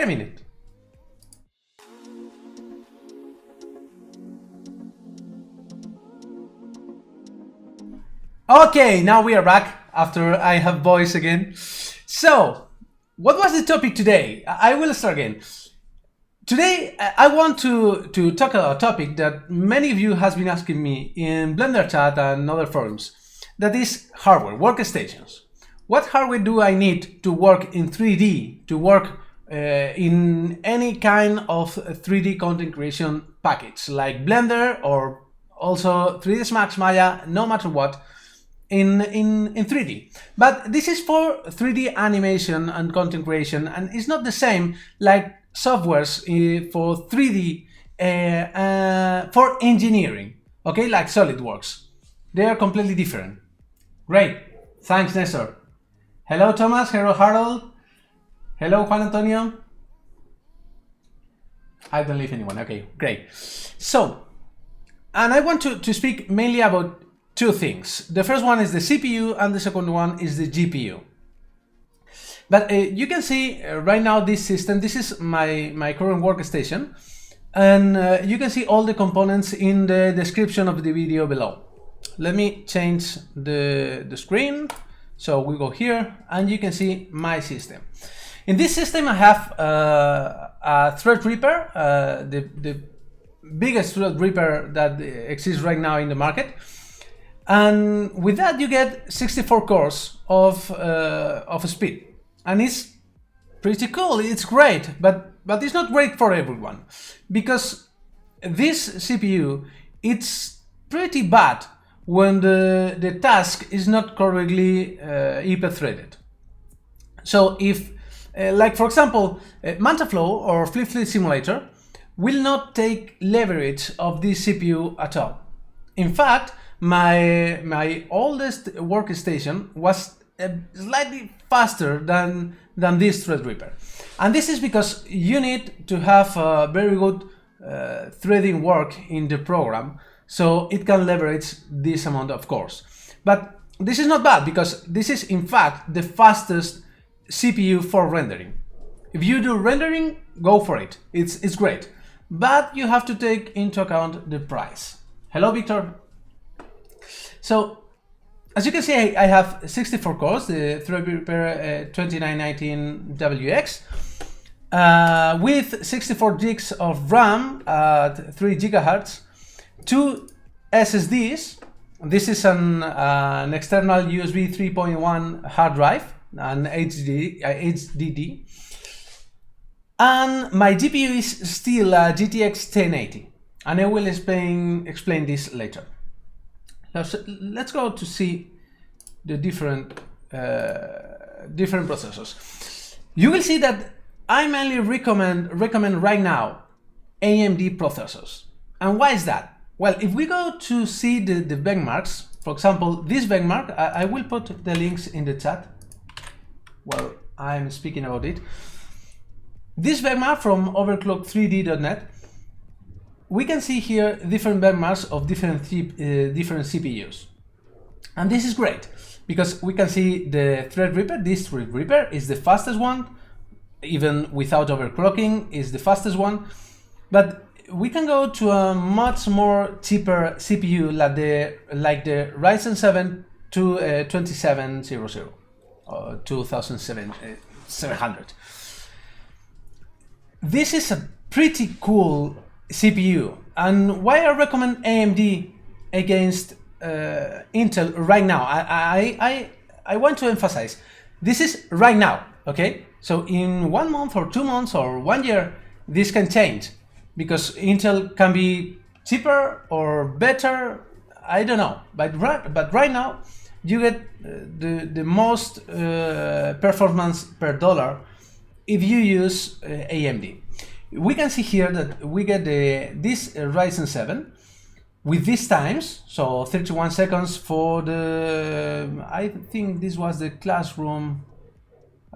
a minute. Okay, now we are back after I have voice again. So, what was the topic today? I will start again. Today, I want to talk about a topic that many of you has been asking me in Blender chat and other forums. That is hardware, workstations. What hardware do I need to work in 3D, to work in any kind of 3D content creation package, like Blender or also 3ds Max, Maya, no matter what, in 3D. But this is for 3D animation and content creation, and it's not the same like softwares for 3D for engineering, okay, like SolidWorks. They are completely different. Great, thanks Nestor. Hello Thomas, hello Harold, hello Juan Antonio. I don't leave anyone, okay, great. So, and I want to speak mainly about two things. The first one is the CPU and the second one is the GPU. But you can see right now this system, this is my current workstation, and you can see all the components in the description of the video below. Let me change the screen. So we go here and you can see my system. In this system I have a Threadripper, the biggest Threadripper that exists right now in the market. And with that you get 64 cores of speed. And it's pretty cool, it's great, but it's not great for everyone. Because this CPU, it's pretty bad when the task is not correctly hyper-threaded. So if, like for example, Mantaflow or Flip Simulator will not take leverage of this CPU at all. In fact, my oldest workstation was slightly faster than this Threadripper. And this is because you need to have very good threading work in the program so it can leverage this amount of cores. But this is not bad because this is in fact the fastest CPU for rendering. If you do rendering, go for it. It's great. But you have to take into account the price. Hello, Victor. So, as you can see, I have 64 cores, the Threadripper 2919WX, with 64 gigs of RAM at 3 GHz, 2 SSDs. This is an external USB 3.1 hard drive, an HDD. And my GPU is still a GTX 1080, and I will explain this later. Now, so let's go to see the different processors. You will see that I mainly recommend right now AMD processors. And why is that? Well, if we go to see the benchmarks, for example, this benchmark, I will put the links in the chat while I'm speaking about it. This benchmark from overclock3d.net, we can see here different benchmarks of different CPUs. And this is great because we can see the Threadripper. This Threadripper is the fastest one, even without overclocking is the fastest one. But we can go to a much more cheaper CPU like the Ryzen 7 2700 or 2700. This is a pretty cool CPU, and why I recommend AMD against Intel right now. I want to emphasize this is right now, okay? So in 1 month or 2 months or 1 year, this can change because Intel can be cheaper or better. I don't know, but right now you get the most performance per dollar if you use AMD. We can see here that we get this Ryzen 7 with these times, so 31 seconds for the, I think this was the classroom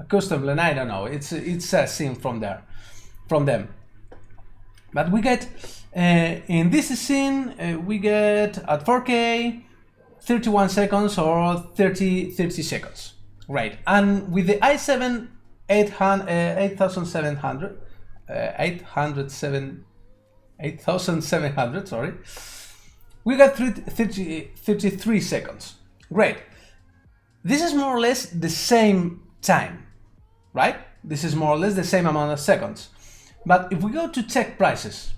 custom blend, I don't know, it's a scene from them. But we get, in this scene, we get at 4K, 31 seconds or 30 seconds, right? And with the i7 8700, sorry, we got 33 seconds. Great. This is more or less the same time, right? This is more or less the same amount of seconds. But if we go to check prices,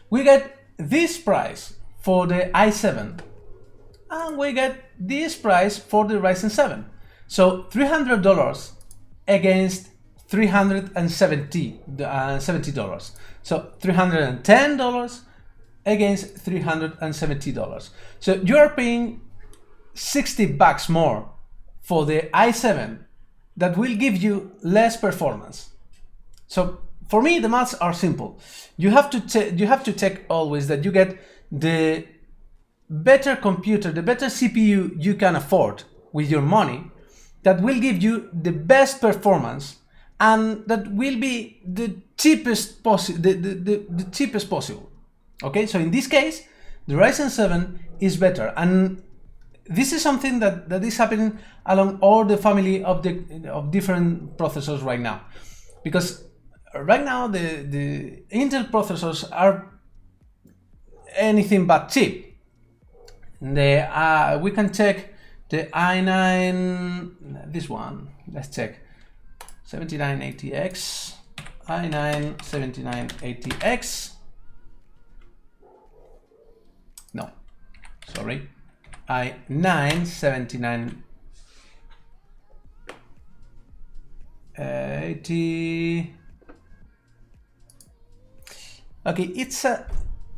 we get this price for the i7 and we get this price for the Ryzen 7. So $300 against $370. So $310 against $370. So you are paying $60 more for the i7 that will give you less performance. So for me, the maths are simple. You have to check always that you get the better computer, the better CPU you can afford with your money, that will give you the best performance and that will be the cheapest the cheapest possible. Okay, so in this case, the Ryzen 7 is better, and this is something that is happening along all the family of different processors right now, because right now the Intel processors are anything but cheap. We can check the i9, this one, let's check, 7980X, i9 7980X, no, sorry, i9 7980, okay, it's a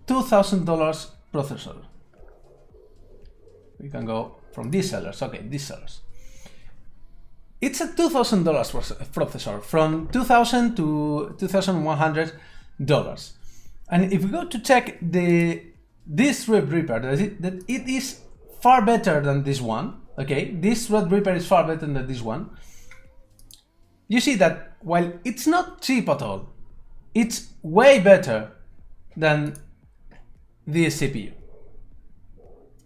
$2,000 processor. We can go from these sellers. Okay, these sellers. It's a $2,000 processor, from $2,000 to $2,100. And if we go to check this Threadripper, that it is far better than this one. Okay, this Threadripper is far better than this one. You see that while it's not cheap at all, it's way better than this CPU.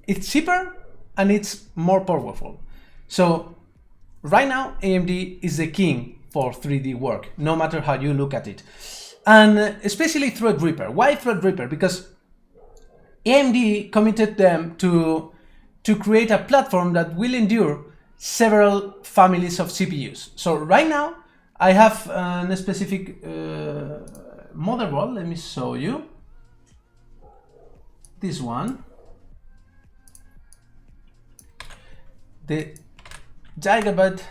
It's cheaper and it's more powerful. So right now, AMD is the king for 3D work, no matter how you look at it. And especially Threadripper. Why Threadripper? Because AMD committed them to create a platform that will endure several families of CPUs. So right now, I have a specific motherboard. Let me show you. This one. The Gigabyte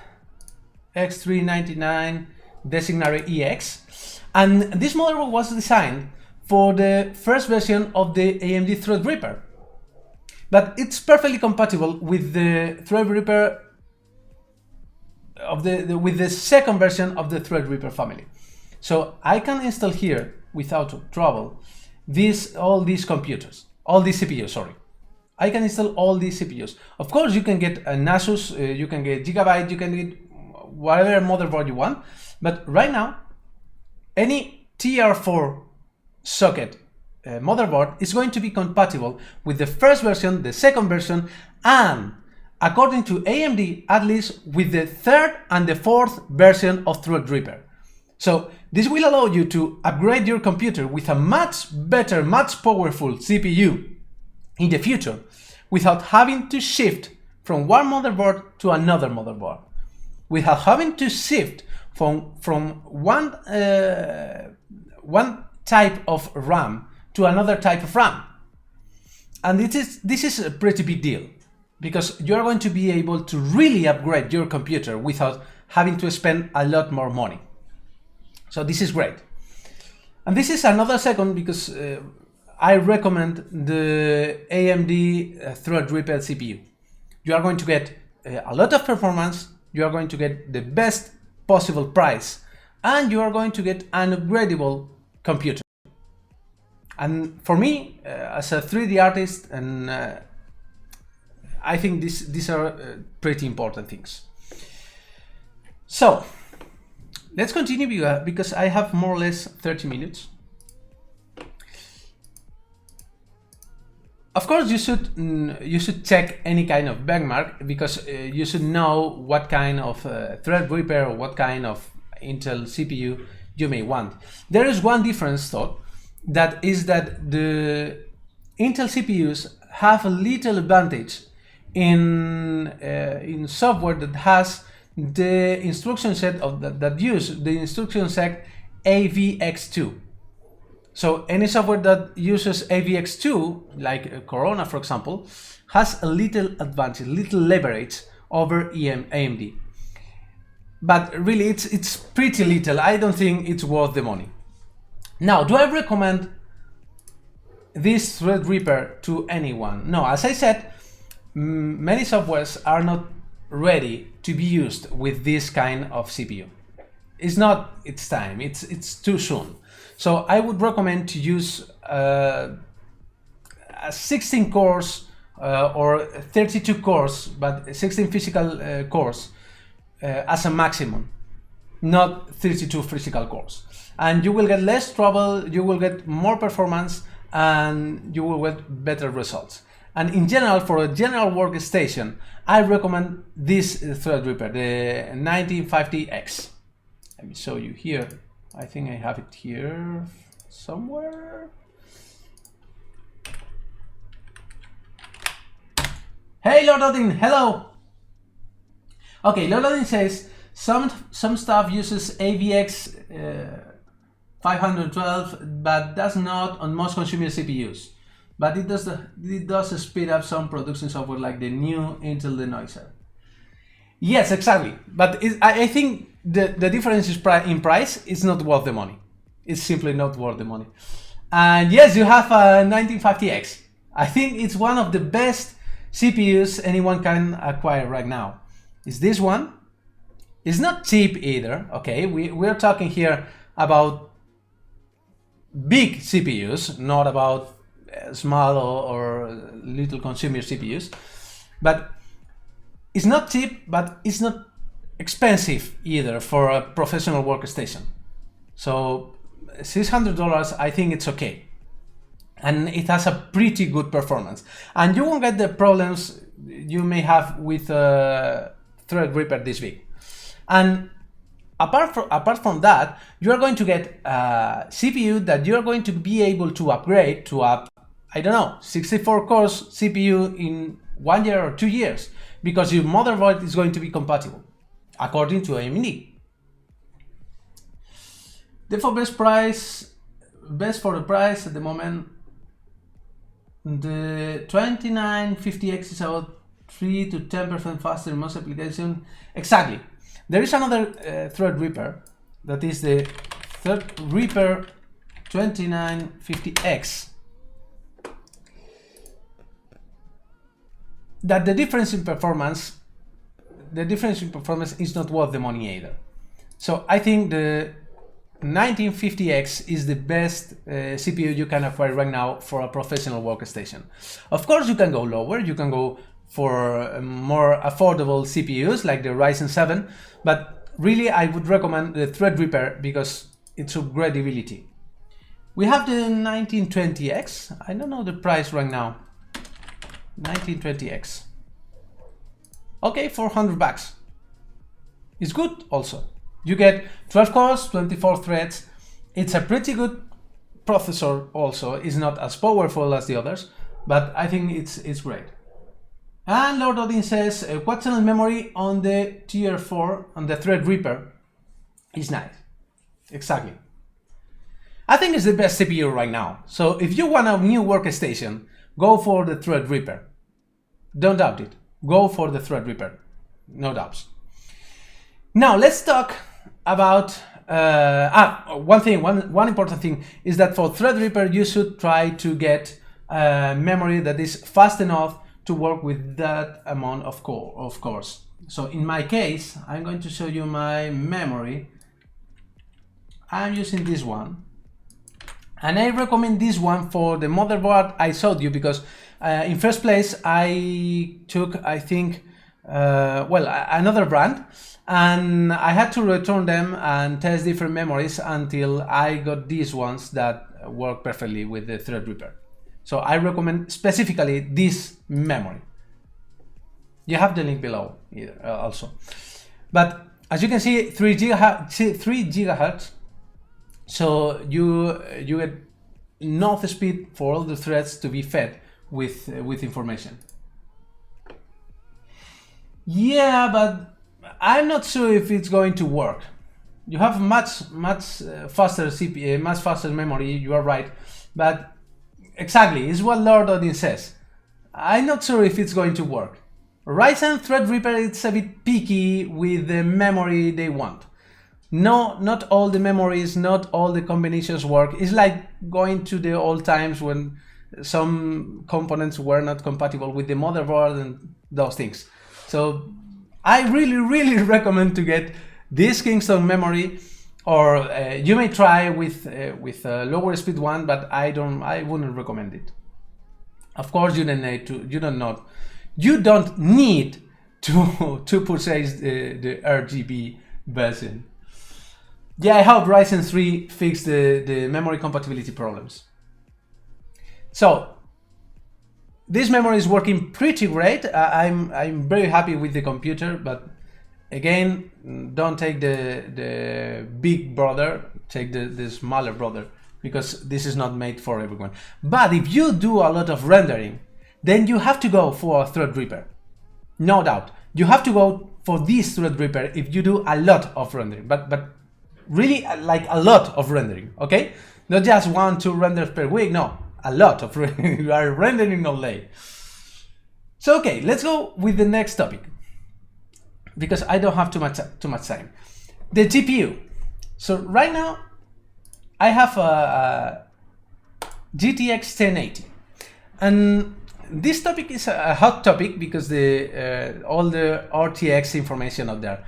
X399 DESIGNARE EX, and this motherboard was designed for the first version of the AMD Threadripper, but it's perfectly compatible with the Threadripper with the second version of the Threadripper family. So I can install here without trouble all these CPUs, sorry. I can install all these CPUs. Of course, you can get an Asus, you can get Gigabyte, you can get whatever motherboard you want. But right now, any TR4 socket motherboard is going to be compatible with the first version, the second version, and according to AMD, at least with the third and the fourth version of Threadripper. So this will allow you to upgrade your computer with a much better, much powerful CPU in the future, without having to shift from one motherboard to another motherboard, without having to shift from one type of RAM to another type of RAM. And this is a pretty big deal, because you're going to be able to really upgrade your computer without having to spend a lot more money. So this is great. And this is another second, because I recommend the AMD Threadripper CPU. You are going to get a lot of performance, you are going to get the best possible price, and you are going to get an upgradable computer. And for me, as a 3D artist, and I think these are pretty important things. So let's continue, because I have more or less 30 minutes. Of course, you should check any kind of benchmark, because you should know what kind of Threadripper or what kind of Intel CPU you may want. There is one difference though, that is that the Intel CPUs have a little advantage in software that has the instruction set that use the instruction set AVX2. So any software that uses AVX2, like Corona for example, has a little advantage, little leverage over AMD. But really it's pretty little. I don't think it's worth the money. Now, do I recommend this Threadripper to anyone? No, as I said, many softwares are not ready to be used with this kind of CPU. It's not its time, it's too soon. So I would recommend to use a 16 cores or 32 cores, but 16 physical cores as a maximum, not 32 physical cores. And you will get less trouble, you will get more performance, and you will get better results. And in general, for a general workstation, I recommend this Threadripper, the 1950X. Let me show you here. I think I have it here somewhere. Hey Lord Odin, hello! Okay, Lord Odin says, some stuff uses AVX 512, but does not on most consumer CPUs. But it does speed up some production software like the new Intel Denoiser. Yes, exactly. But I think the difference is in price is not worth the money. It's simply not worth the money. And yes, you have a 1950X. I think it's one of the best CPUs anyone can acquire right now. Is this one? It's not cheap either. Okay, we're talking here about big CPUs, not about small or little consumer CPUs. But it's not cheap, but it's not expensive either for a professional workstation. So $600, I think it's okay. And it has a pretty good performance. And you won't get the problems you may have with Threadripper this big. And apart from that, you are going to get a CPU that you are going to be able to upgrade to a, I don't know, 64 cores CPU in 1 year or 2 years, because your motherboard is going to be compatible, according to AMD. Therefore, best for the price at the moment, the 2950X is about 3 to 10% faster in most applications. Exactly. There is another Threadripper, that is the Threadripper 2950X. That the difference in performance is not worth the money either. So I think the 1950X is the best CPU you can acquire right now for a professional workstation. Of course, you can go lower, you can go for more affordable CPUs like the Ryzen 7, but really I would recommend the Threadripper because it's upgradability. We have the 1920X, I don't know the price right now. 1920X. Okay, $400. It's good also. You get 12 cores, 24 threads. It's a pretty good processor also. It's not as powerful as the others, but I think it's great. And Lord Odin says, quad channel memory on the tier 4 on the Threadripper is nice. Exactly. I think it's the best CPU right now. So if you want a new workstation, go for the Threadripper. Don't doubt it. Go for the Threadripper. No doubts. Now let's talk about one important thing is that for Threadripper you should try to get memory that is fast enough to work with that amount of cores. So in my case, I'm going to show you my memory. I'm using this one. And I recommend this one for the motherboard I showed you because in first place I took, I think, another brand, and I had to return them and test different memories until I got these ones that work perfectly with the Threadripper. So I recommend specifically this memory. You have the link below also. But as you can see, 3 gigahertz. So you get enough speed for all the threads to be fed with information. Yeah, but I'm not sure if it's going to work. You have much faster CPU, much faster memory. You are right, but exactly, it's what Lord Odin says. I'm not sure if it's going to work. Ryzen Threadripper, it's a bit picky with the memory they want. No, not all the memories, not all the combinations work. It's like going to the old times when some components were not compatible with the motherboard and those things. So I really recommend to get this Kingston memory, or you may try with a lower speed one, but I wouldn't recommend it. Of course, you don't need to purchase the RGB version. Yeah, I hope Ryzen 3 fixed the memory compatibility problems. So this memory is working pretty great. I'm very happy with the computer, but again, don't take the big brother, take the smaller brother, because this is not made for everyone. But if you do a lot of rendering, then you have to go for a Threadripper. No doubt. You have to go for this Threadripper if you do a lot of rendering, but really like a lot of rendering, okay? Not just 1-2 renders per week, no, a lot of rendering. You are rendering all day. So okay, let's go with the next topic, because I don't have too much time. The GPU. So right now I have a GTX 1080, and this topic is a hot topic because all the RTX information out there.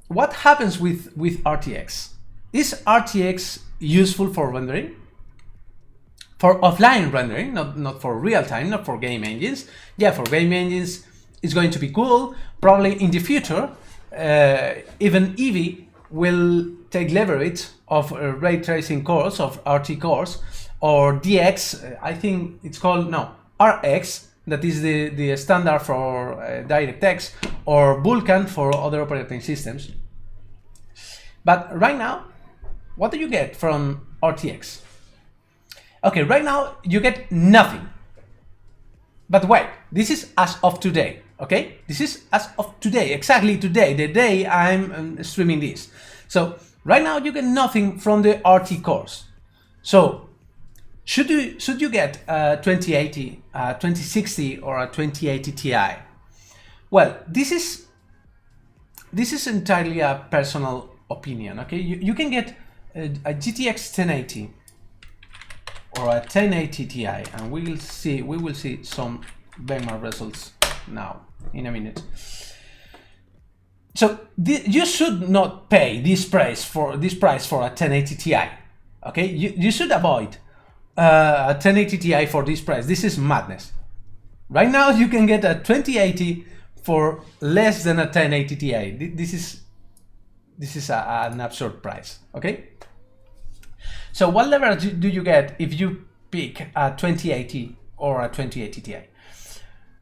What happens with RTX? Is RTX useful for rendering? For offline rendering, not for real time, not for game engines. Yeah, for game engines, it's going to be cool. Probably in the future, even EV will take leverage of ray tracing cores, of RT cores, or DX, I think it's called, no, RX, that is the standard for DirectX, or Vulkan for other operating systems. But right now, what do you get from RTX? Okay, right now you get nothing. But wait, this is as of today, okay? This is as of today, exactly today, the day I'm streaming this. So right now you get nothing from the RT cores. So should you get a 2080, a 2060, or a 2080 Ti? Well, this is entirely a personal opinion, okay? You can get a GTX 1080 or a 1080 Ti, and we will see some benchmark results now in a minute. So you should not pay this price for a 1080 Ti, okay? You should avoid a 1080 Ti for this price. This is madness. Right now you can get a 2080 for less than a 1080 Ti. This is an absurd price, okay? So what leverage do you get if you pick a 2080 or a 2080 Ti?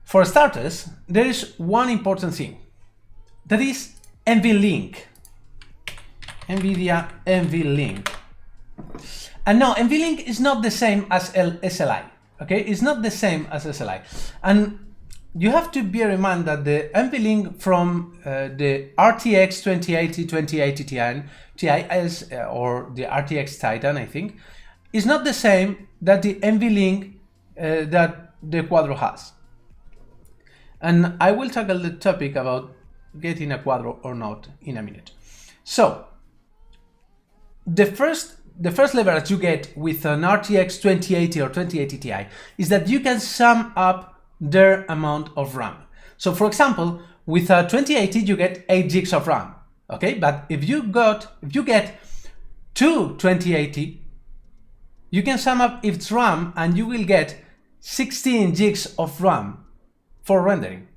For starters, there is one important thing. That is NVLink. NVIDIA NVLink. And no, NVLink is not the same as SLI, okay? It's not the same as SLI. And you have to bear in mind that the NVLink from the RTX 2080 Ti is, or the RTX Titan, I think, is not the same that the NVLink that the Quadro has. And I will tackle the topic about getting a Quadro or not in a minute. So the first leverage you get with an RTX 2080 or 2080 Ti is that you can sum up their amount of RAM. So for example, with a 2080 you get 8 gigs of RAM, okay? But if you get two 2080, you can sum up its RAM and you will get 16 gigs of RAM for rendering.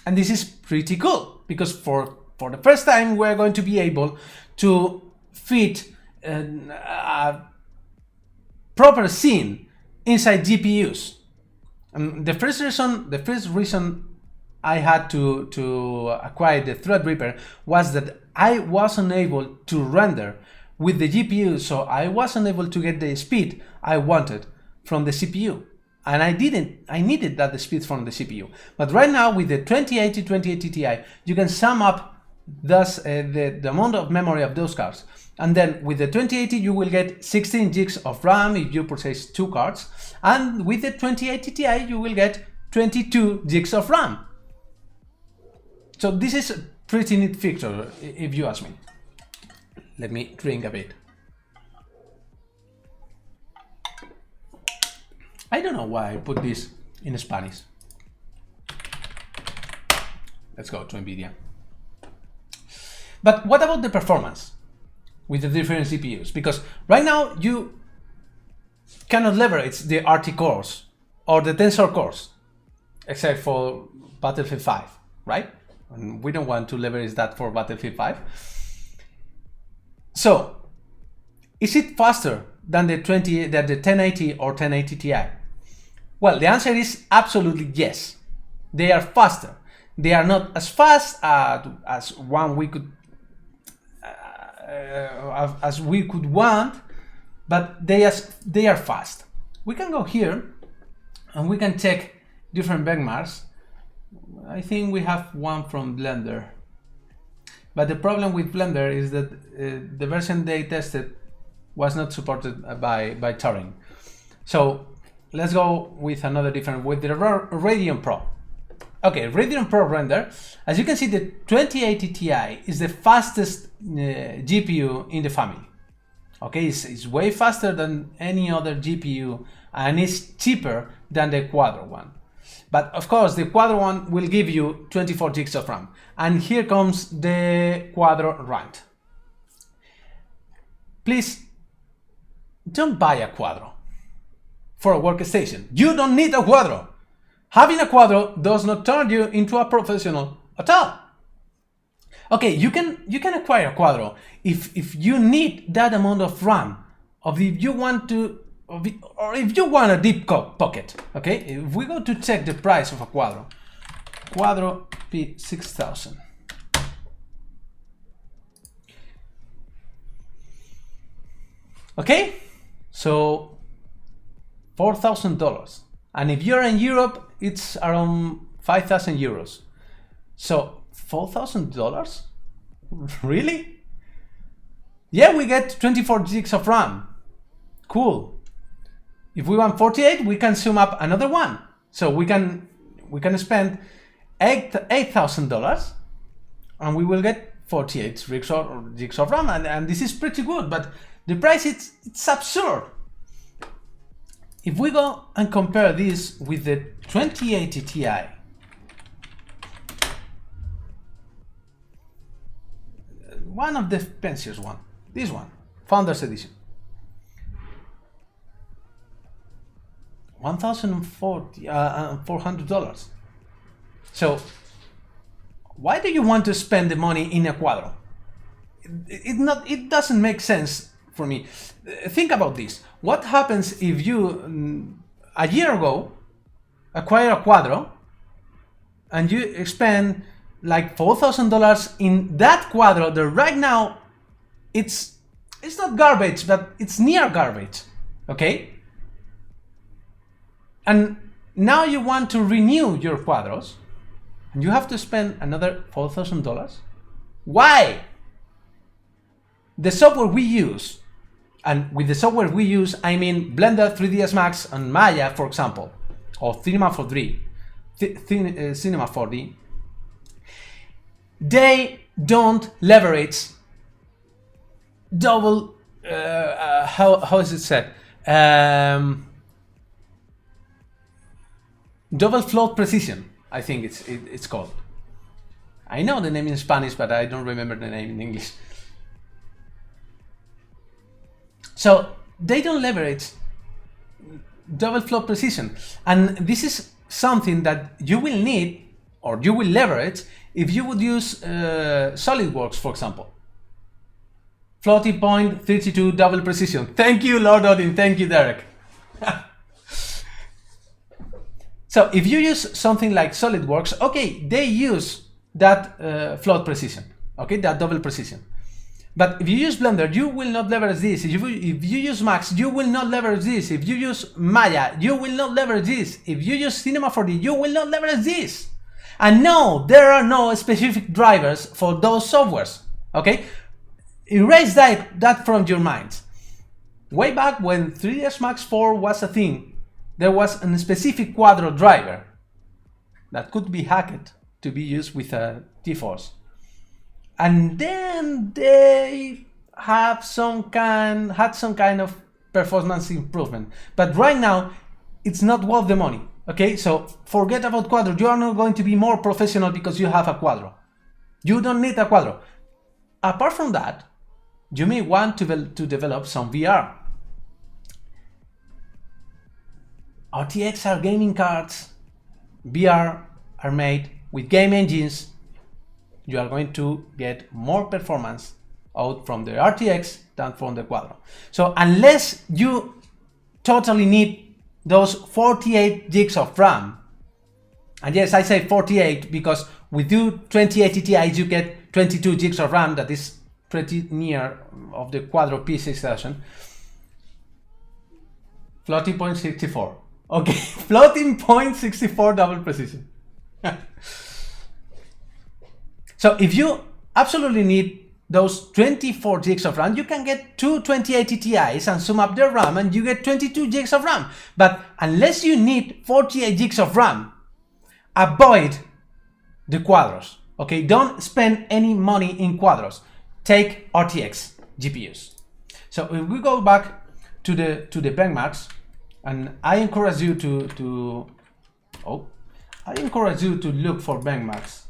And this is pretty cool, because for the first time we're going to be able to fit a proper scene inside GPUs. And the first reason I had to acquire the Threadripper was that I wasn't able to render with the GPU, so I wasn't able to get the speed I wanted from the CPU. And I needed that speed from the CPU. But right now with the 2080 Ti, you can sum up thus the amount of memory of those cards. And then with the 2080 you will get 16 gigs of RAM if you purchase 2 cards. And with the 2080 Ti you will get 22 gigs of RAM. So this is a pretty neat feature if you ask me. Let me drink a bit. I don't know why I put this in Spanish. Let's go to NVIDIA. But what about the performance with the different CPUs? Because right now you cannot leverage the RT cores or the Tensor cores, except for Battlefield 5, right? And we don't want to leverage that for Battlefield 5. So, is it faster than the 1080 or 1080 Ti? Well, the answer is absolutely yes. They are faster. They are not as fast as we could want, but they are fast. We can go here and we can check different benchmarks. I think we have one from Blender, but the problem with Blender is that the version they tested was not supported by Turing. So let's go with another different, with the Radeon Pro. Okay, Radeon Pro render. As you can see, the 2080 Ti is the fastest GPU in the family. Okay, it's way faster than any other GPU and it's cheaper than the Quadro one. But of course, the Quadro one will give you 24 gigs of RAM. And here comes the Quadro rant. Please don't buy a Quadro for a workstation. You don't need a Quadro. Having a Quadro does not turn you into a professional at all. Okay, you can acquire a Quadro if you need that amount of RAM, if you want a deep pocket. Okay, if we go to check the price of a Quadro P6000. Okay, so $4,000, and if you're in Europe, it's around 5,000 euros. So $4,000? Really? Yeah, we get 24 gigs of RAM. Cool. If we want 48, we can zoom up another one. So we can spend $8,000 and we will get 48 gigs of RAM, and this is pretty good, but the price it's absurd. If we go and compare this with the 2080 Ti, one of the fanciest one, this one, Founders Edition, $1,400. So why do you want to spend the money in a Quadro? It doesn't make sense for me. Think about this. What happens if you a year ago acquire a Quadro and you spend like $4,000 in that Quadro that right now it's not garbage, but it's near garbage, okay? And now you want to renew your Quadros and you have to spend another $4,000? Why? The software we use, and with the software we use, I mean Blender, 3ds Max, and Maya, for example, or Cinema 4D, Cinema 4D, they don't leverage double, how is it said? Double float precision, I think it's called. I know the name in Spanish, but I don't remember the name in English. So they don't leverage double float precision, and this is something that you will need, or you will leverage, if you would use SolidWorks, for example. Floating point 32 double precision. Thank you, Lord Odin. Thank you, Derek. So if you use something like SolidWorks, okay, they use that float precision, okay, that double precision. But if you use Blender, you will not leverage this. If you use Max, you will not leverage this. If you use Maya, you will not leverage this. If you use Cinema 4D, you will not leverage this. And no, there are no specific drivers for those softwares, okay? Erase that from your minds. Way back when 3ds Max 4 was a thing, there was a specific Quadro driver that could be hacked to be used with a GeForce. And then they had some kind of performance improvement. But right now, it's not worth the money. Okay, so forget about Quadro. You are not going to be more professional because you have a Quadro. You don't need a Quadro. Apart from that, you may want to develop some VR. RTX are gaming cards. VR are made with game engines. You are going to get more performance out from the RTX than from the Quadro. So unless you totally need those 48 gigs of RAM, and yes, I say 48 because with 2080 Ti you get 22 gigs of RAM, that is pretty near of the Quadro P6000. Floating point 64. Okay, floating point 64 double precision. So if you absolutely need those 24 gigs of RAM, you can get two 2080 Ti's and sum up their RAM and you get 22 gigs of RAM. But unless you need 48 gigs of RAM, avoid the Quadros, okay? Don't spend any money in Quadros. Take RTX GPUs. So if we go back to the benchmarks, and I encourage you to look for benchmarks.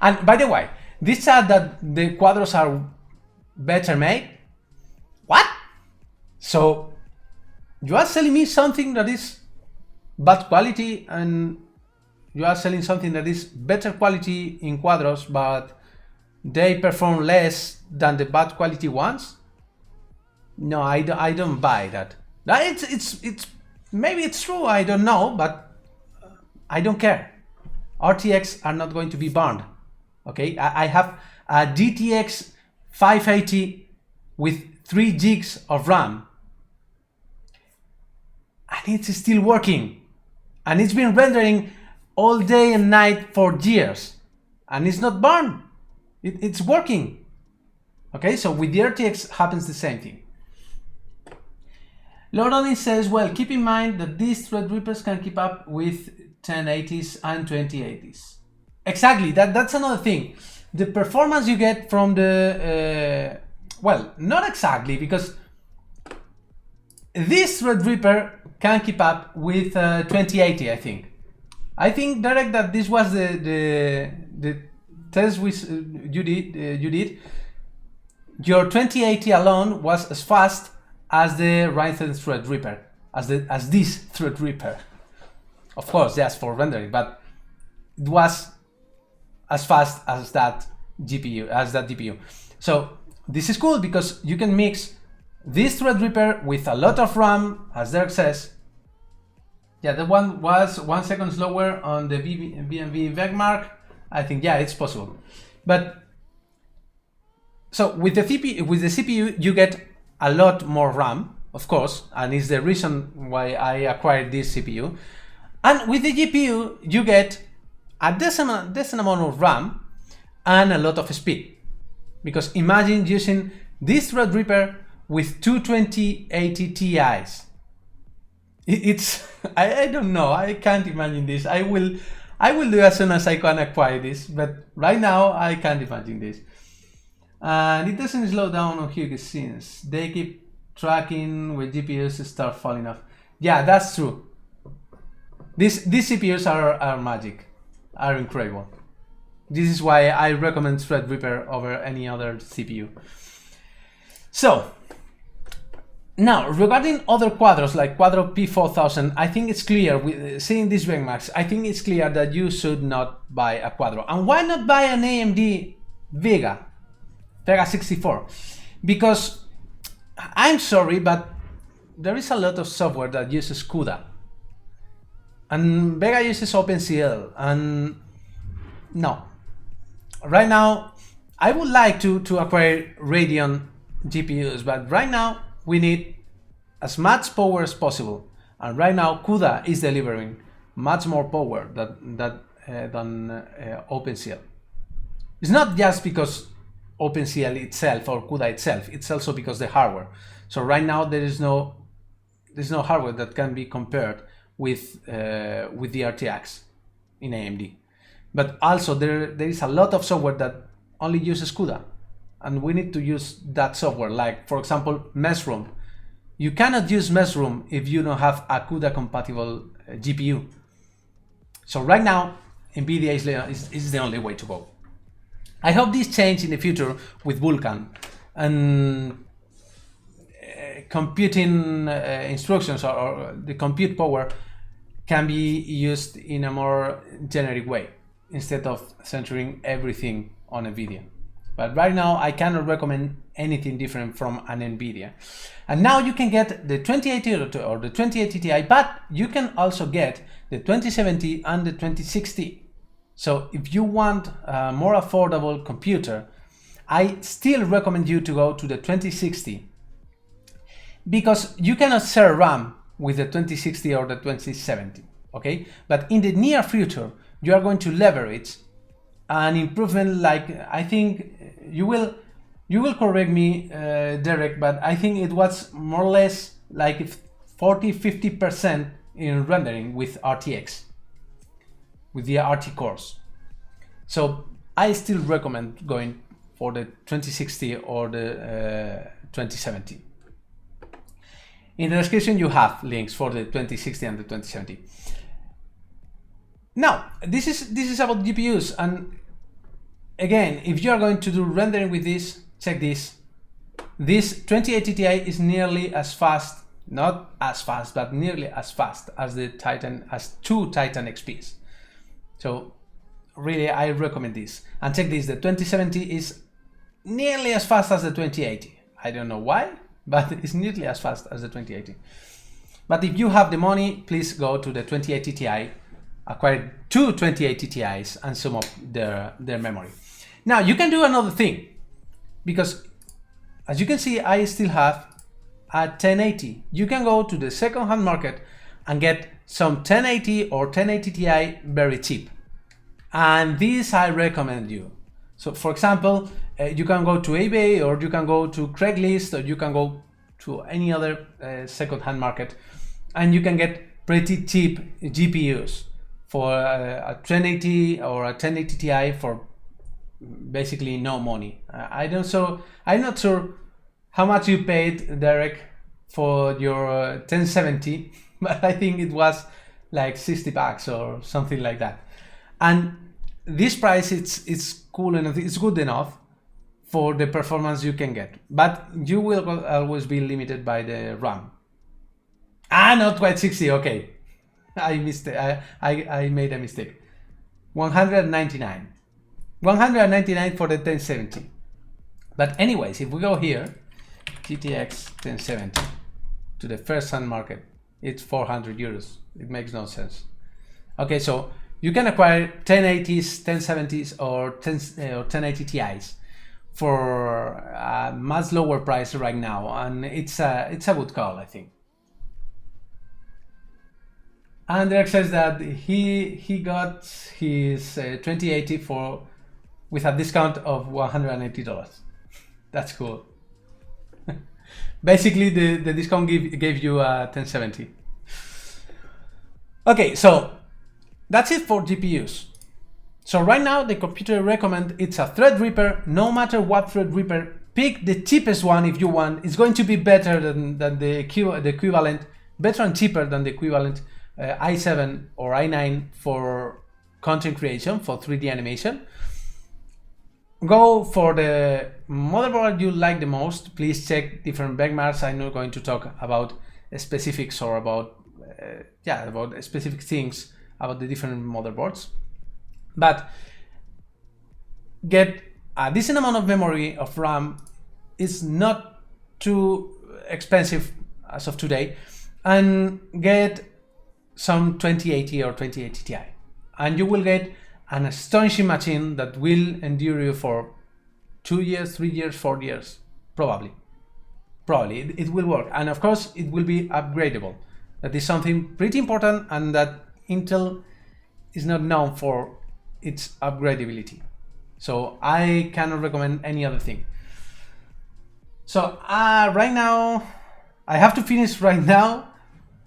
And by the way, this said that the Quadros are better made. What? So you are selling me something that is bad quality, and you are selling something that is better quality in Quadros, but they perform less than the bad quality ones? No, I don't buy that. It's maybe it's true, I don't know, but I don't care. RTX are not going to be burned. Okay, I have a GTX 580 with 3 gigs of RAM, and it's still working, and it's been rendering all day and night for years, and it's not burned. It's working. Okay, so with the RTX happens the same thing. Lorelin says, well, keep in mind that these Threadrippers can keep up with 1080s and 2080s. Exactly, that's another thing. The performance you get from the, well, not exactly, because this Threadripper can keep up with 2080, I think. I think, Derek, that this was the test you did. Your 2080 alone was as fast as the Ryzen Threadripper, as this Threadripper. Of course, just for rendering, but it was as fast as that GPU, So this is cool because you can mix this Threadripper with a lot of RAM, as Derek says. Yeah, that one was 1 second slower on the BMV benchmark. I think, yeah, it's possible. But so with the CPU, you get a lot more RAM, of course, and it's the reason why I acquired this CPU. And with the GPU, you get a decent amount of RAM and a lot of speed. Because imagine using this Threadripper with two 2080 Ti's. I don't know, I can't imagine this. I will do as soon as I can acquire this, but right now I can't imagine this. And it doesn't slow down on Hugo since they keep tracking when GPUs start falling off. Yeah, that's true. These CPUs are magic, are incredible. This is why I recommend Threadripper over any other CPU. So now, regarding other Quadros like Quadro P4000, I think it's clear, with seeing these benchmarks, I think it's clear that you should not buy a Quadro. And why not buy an AMD Vega 64? Because I'm sorry, but there is a lot of software that uses CUDA. and Vega uses OpenCL, and no. Right now, I would like to acquire Radeon GPUs, but right now we need as much power as possible, and right now CUDA is delivering much more power than OpenCL. It's not just because OpenCL itself or CUDA itself, it's also because the hardware. So right now there's no hardware that can be compared with the RTX in AMD. But also there is a lot of software that only uses CUDA, and we need to use that software. Like for example, Meshroom. You cannot use Meshroom if you don't have a CUDA compatible GPU. So right now, NVIDIA is the only way to go. I hope this change in the future with Vulkan and computing instructions or the compute power can be used in a more generic way instead of centering everything on NVIDIA. But right now I cannot recommend anything different from an NVIDIA. And now you can get the 2080 or the 2080 Ti, but you can also get the 2070 and the 2060. So if you want a more affordable computer, I still recommend you to go to the 2060, because you cannot share RAM with the 2060 or the 2070, okay? But in the near future, you are going to leverage an improvement, like I think you will correct me, Derek, but I think it was more or less like 40-50% in rendering with RTX, with the RT cores. So I still recommend going for the 2060 or the 2070. In the description you have links for the 2060 and the 2070. Now, this is about GPUs, and again, if you are going to do rendering with this, check this. This 2080 Ti is nearly as fast, not as fast, but nearly as fast as the two Titan XPs. So really, I recommend this. And check this, the 2070 is nearly as fast as the 2080. I don't know why, but it's nearly as fast as the 2080. But if you have the money, please go to the 2080 Ti, acquire two 2080 Ti's and sum up their memory. Now you can do another thing, because as you can see, I still have a 1080. You can go to the second-hand market and get some 1080 or 1080 Ti very cheap. And this I recommend you. So for example, you can go to eBay, or you can go to Craigslist, or you can go to any other second-hand market, and you can get pretty cheap GPUs for a 1080 or a 1080 Ti for basically no money. I'm not sure how much you paid, Derek, for your 1070, but I think it was like $60 or something like that. And this price, it's cool enough, it's good enough for the performance you can get, but you will always be limited by the RAM. Not quite 60, okay. I made a mistake. 199 for the 1070. But anyways, if we go here, GTX 1070 to the first-hand market, it's 400 euros. It makes no sense. Okay, so you can acquire 1080s, 1070s, or 1080 Ti's for a much lower price right now, and it's a good call, I think. And Derek says that he got his 2080 with a discount of $180. That's cool. Basically, the discount gave you a 1070. Okay, so that's it for GPUs. So right now, the computer I recommend, it's a Threadripper. No matter what Threadripper, pick the cheapest one if you want. It's going to be better than the equivalent, better and cheaper than the equivalent i7 or i9 for content creation, for 3D animation. Go for the motherboard you like the most. Please check different benchmarks. I'm not going to talk about specifics or about specific things about the different motherboards, but get a decent amount of memory of RAM. Is not too expensive as of today, and get some 2080 or 2080 Ti, and you will get an astonishing machine that will endure you for 2 years, 3 years, 4 years, probably. It will work, and of course it will be upgradable. That is something pretty important, and that Intel is not known for its upgradability. So I cannot recommend any other thing. So right now, I have to finish right now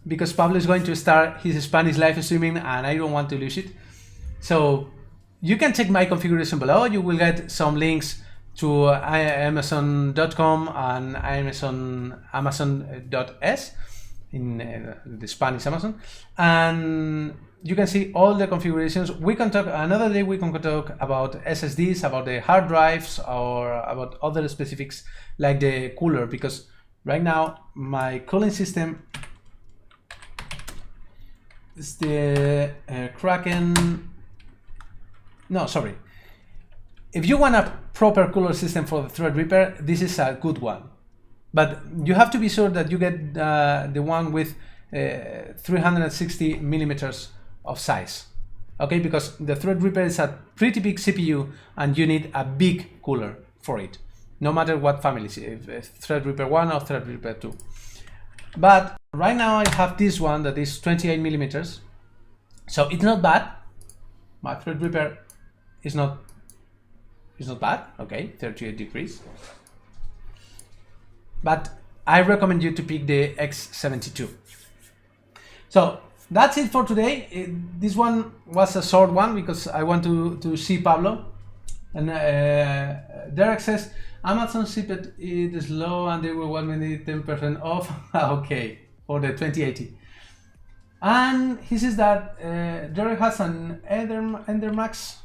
because Pablo is going to start his Spanish live streaming and I don't want to lose it. So you can check my configuration below. You will get some links to Amazon.com and Amazon.es in the Spanish Amazon, and you can see all the configurations. We can talk another day. We can talk about SSDs, about the hard drives, or about other specifics like the cooler, because right now my cooling system is the Kraken. No, sorry. If you want a proper cooler system for the Threadripper, this is a good one. But you have to be sure that you get the one with 360 millimeters of size. Okay, because the Threadripper is a pretty big CPU and you need a big cooler for it, no matter what family, if Threadripper 1 or Threadripper 2. But right now I have this one that is 28 millimeters, so it's not bad. My Threadripper is not bad. Okay, 38 degrees. But I recommend you to pick the X72. So that's it for today. This one was a short one because I want to see Pablo. And Derek says, Amazon shipped it is low and they will want me 10% off. Okay, for the 2080. And he says that Derek has an Endermax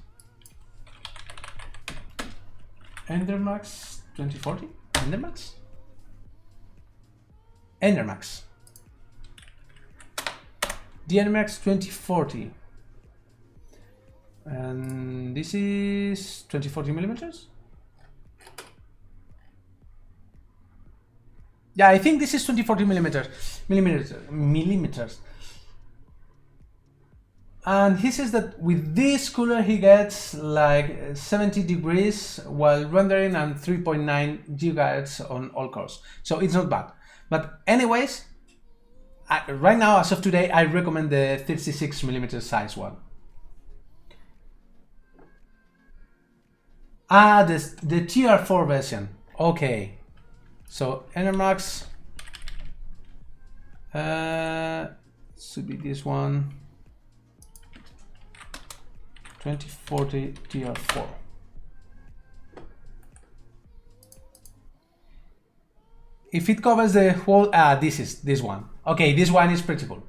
2040? Endermax. The Endermax 2040. And this is 2040 millimeters? Yeah, I think this is 2040 millimeters. And he says that with this cooler he gets like 70 degrees while rendering and 3.9 gigahertz on all cores. So it's not bad. But anyways, right now, as of today, I recommend the 36 millimeter size one. The TR4 version. Okay. So Endermax should be this one. 2040 TR4. If it covers the whole, this is this one. Okay, this one is pretty cool.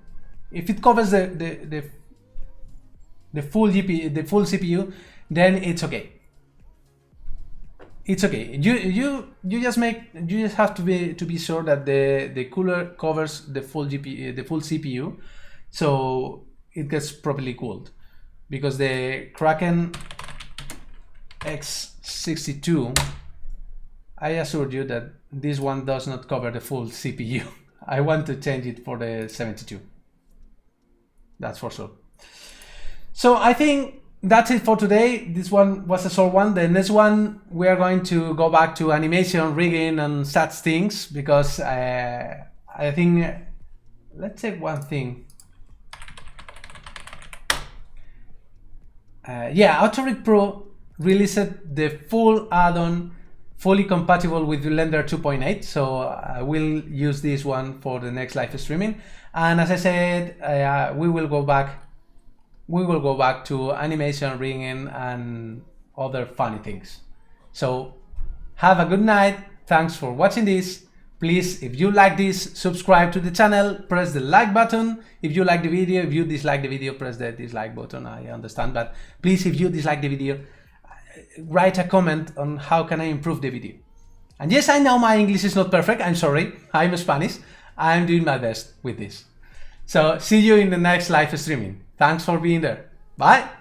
If it covers the full GPU, the full CPU, then it's okay. It's okay. You just have to be sure that the cooler covers the full GPU, the full CPU, so it gets properly cooled. Because the Kraken X62, I assure you that this one does not cover the full CPU. I want to change it for the 72. That's for sure. So I think that's it for today. This one was a short one. The next one, we are going to go back to animation, rigging, and such things, because I think, let's check one thing. Yeah, AutoRig Pro released the full add-on, fully compatible with Blender 2.8, so I will use this one for the next live streaming. And as I said, we will go back to animation, rigging, and other funny things. So have a good night. Thanks for watching this. Please, if you like this, subscribe to the channel, press the like button. If you like the video, if you dislike the video, press the dislike button. I understand, but please, if you dislike the video, write a comment on how can I improve the video. And yes, I know my English is not perfect. I'm sorry. I'm Spanish. I'm doing my best with this. So see you in the next live streaming. Thanks for being there. Bye.